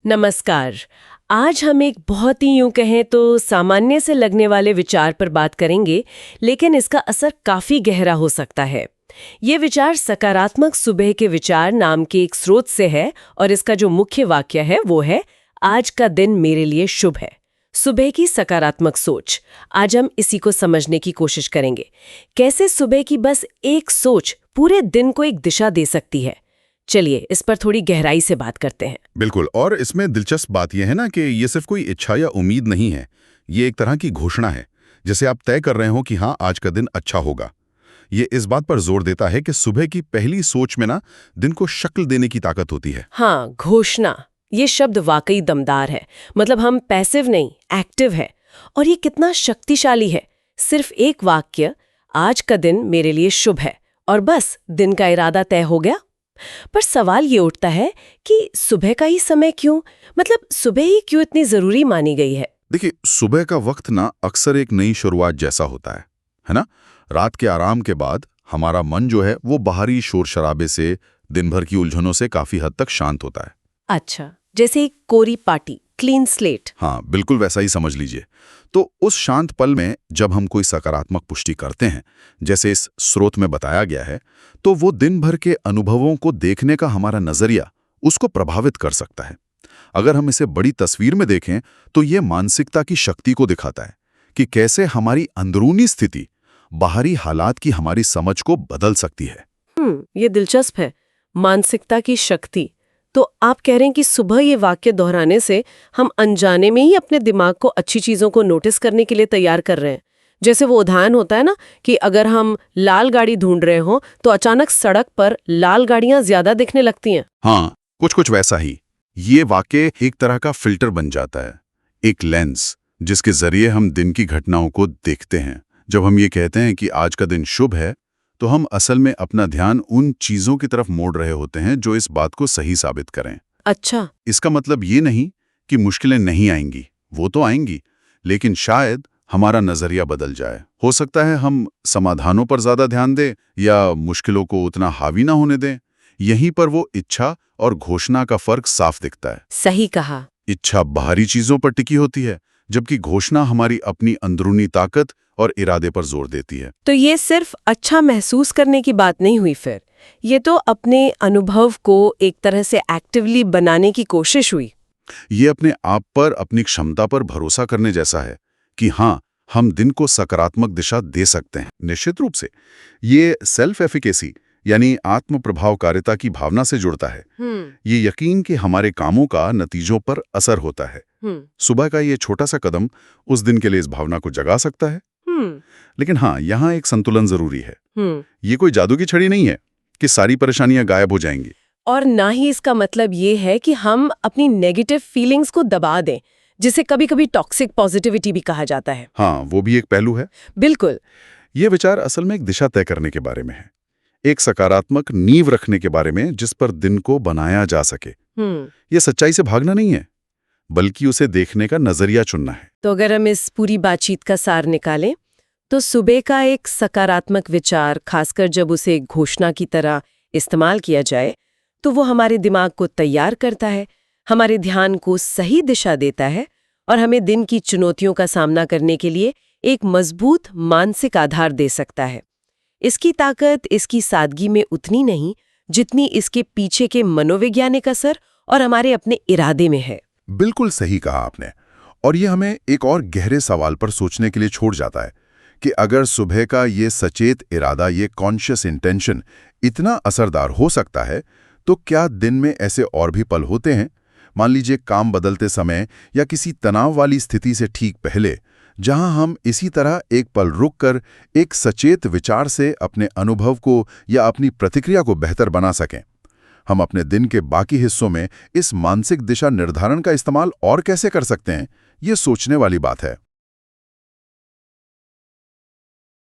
नमस्कार। आज हम एक बहुत ही यूं कहें तो सामान्य से लगने वाले विचार पर बात करेंगे, लेकिन इसका असर काफी गहरा हो सकता है। ये विचार सकारात्मक सुबह के विचार नाम के एक स्रोत से है और इसका जो मुख्य वाक्य है वो है, आज का दिन मेरे लिए शुभ है। सुबह की सकारात्मक सोच। आज हम इसी को समझने की कोशिश करेंगे। कैसे सुबह की बस एक सोच पूरे दिन को एक दिशा दे सकती है। चलिए इस पर थोड़ी गहराई से बात करते हैं। बिल्कुल। और इसमें दिलचस्प बात यह है ना कि ये सिर्फ कोई इच्छा या उम्मीद नहीं है। ये एक तरह की घोषणा है, जैसे आप तय कर रहे हो कि हाँ, आज का दिन अच्छा होगा। ये इस बात पर जोर देता है कि सुबह की पहली सोच में ना दिन को शक्ल देने की ताकत होती है। हाँ, घोषणा। ये शब्द वाकई दमदार है। मतलब हम पैसिव नहीं, एक्टिव है। और ये कितना शक्तिशाली है। सिर्फ एक वाक्य, आज का दिन मेरे लिए शुभ है, और बस दिन का इरादा तय हो गया। पर सवाल ये उठता है कि सुबह का ही समय क्यों, मतलब सुबह ही क्यों इतनी जरूरी मानी गई है। देखिए, सुबह का वक्त ना अक्सर एक नई शुरुआत जैसा होता है ना। रात के आराम के बाद हमारा मन जो है वो बाहरी शोर शराबे से, दिन भर की उलझनों से काफी हद तक शांत होता है। अच्छा, जैसे एक कोरी पाटी, क्लीन स्लेट। हाँ, बिल्कुल वैसा ही समझ लीजिए। तो उस शांत पल में जब हम कोई सकारात्मक पुष्टि करते हैं, जैसे इस स्रोत में बताया गया है, तो वो दिन भर के अनुभवों को देखने का हमारा नजरिया उसको प्रभावित कर सकता है। अगर हम इसे बड़ी तस्वीर में देखें तो ये मानसिकता की शक्ति को दिखाता है कि कैसे हमारी अंदरूनी स्थिति बाहरी हालात की हमारी समझ को बदल सकती है। ये दिलचस्प है। मानसिकता की शक्ति। तो आप कह रहे हैं कि सुबह ये वाक्य दोहराने से हम अनजाने में ही अपने दिमाग को अच्छी चीजों को नोटिस करने के लिए तैयार कर रहे हैं। जैसे वो उदाहरण होता है ना कि अगर हम लाल गाड़ी ढूंढ रहे हो तो अचानक सड़क पर लाल गाड़ियां ज्यादा दिखने लगती हैं। हाँ, कुछ कुछ वैसा ही। ये वाक्य एक तरह का फिल्टर बन जाता है, एक लेंस जिसके जरिए हम दिन की घटनाओं को देखते हैं। जब हम ये कहते हैं कि आज का दिन शुभ है, तो हम असल में अपना ध्यान उन चीजों की तरफ मोड़ रहे होते हैं जो इस बात को सही साबित करें। अच्छा। इसका मतलब ये नहीं कि मुश्किलें नहीं आएंगी, वो तो आएंगी, लेकिन शायद हमारा नजरिया बदल जाए। हो सकता है हम समाधानों पर ज्यादा ध्यान दें या मुश्किलों को उतना हावी ना होने दें। यहीं पर वो इच्छा और घोषणा का फर्क साफ दिखता है। सही कहा। इच्छा बाहरी चीजों पर टिकी होती है, जबकि घोषणा हमारी अपनी अंदरूनी ताकत और इरादे पर जोर देती है। तो ये सिर्फ अच्छा महसूस करने की बात नहीं हुई, फिर ये तो अपने अनुभव को एक तरह से एक्टिवली बनाने की कोशिश हुई। ये अपने आप पर, अपनी क्षमता पर भरोसा करने जैसा है कि हाँ, हम दिन को सकारात्मक दिशा दे सकते हैं। निश्चित रूप से ये सेल्फ एफिकेसी यानी आत्म प्रभावकारिता की भावना से जुड़ता है। ये यकीन कि हमारे कामों का नतीजों पर असर होता है। सुबह का ये छोटा सा कदम उस दिन के लिए इस भावना को जगा सकता है। लेकिन हाँ, यहाँ एक संतुलन जरूरी है। ये कोई जादू की छड़ी नहीं है कि सारी परेशानियां गायब हो जाएंगी। और ना ही इसका मतलब ये है कि हम अपनी नेगेटिव फीलिंग्स को दबा दें, जिसे कभी कभी टॉक्सिक पॉजिटिविटी भी कहा जाता है। हाँ, वो भी एक पहलू है। बिल्कुल। ये विचार असल में एक दिशा तय करने के बारे में है, एक सकारात्मक नींव रखने के बारे में जिस पर दिन को बनाया जा सके। ये सच्चाई से भागना नहीं है, बल्कि उसे देखने का नजरिया चुनना है। तो अगर हम इस पूरी बातचीत का सार निकालें तो सुबह का एक सकारात्मक विचार, खासकर जब उसे एक घोषणा की तरह इस्तेमाल किया जाए, तो वो हमारे दिमाग को तैयार करता है, हमारे ध्यान को सही दिशा देता है और हमें दिन की चुनौतियों का सामना करने के लिए एक मजबूत मानसिक आधार दे सकता है। इसकी ताकत इसकी सादगी में उतनी नहीं जितनी इसके पीछे के मनोवैज्ञानिक असर और हमारे अपने इरादे में है। बिल्कुल सही कहा आपने। और ये हमें एक और गहरे सवाल पर सोचने के लिए छोड़ जाता है कि अगर सुबह का ये सचेत इरादा, ये कॉन्शियस इंटेंशन इतना असरदार हो सकता है, तो क्या दिन में ऐसे और भी पल होते हैं, मान लीजिए काम बदलते समय या किसी तनाव वाली स्थिति से ठीक पहले, जहां हम इसी तरह एक पल रुककर एक सचेत विचार से अपने अनुभव को या अपनी प्रतिक्रिया को बेहतर बना सकें। हम अपने दिन के बाकी हिस्सों में इस मानसिक दिशा निर्धारण का इस्तेमाल और कैसे कर सकते हैं, ये सोचने वाली बात है।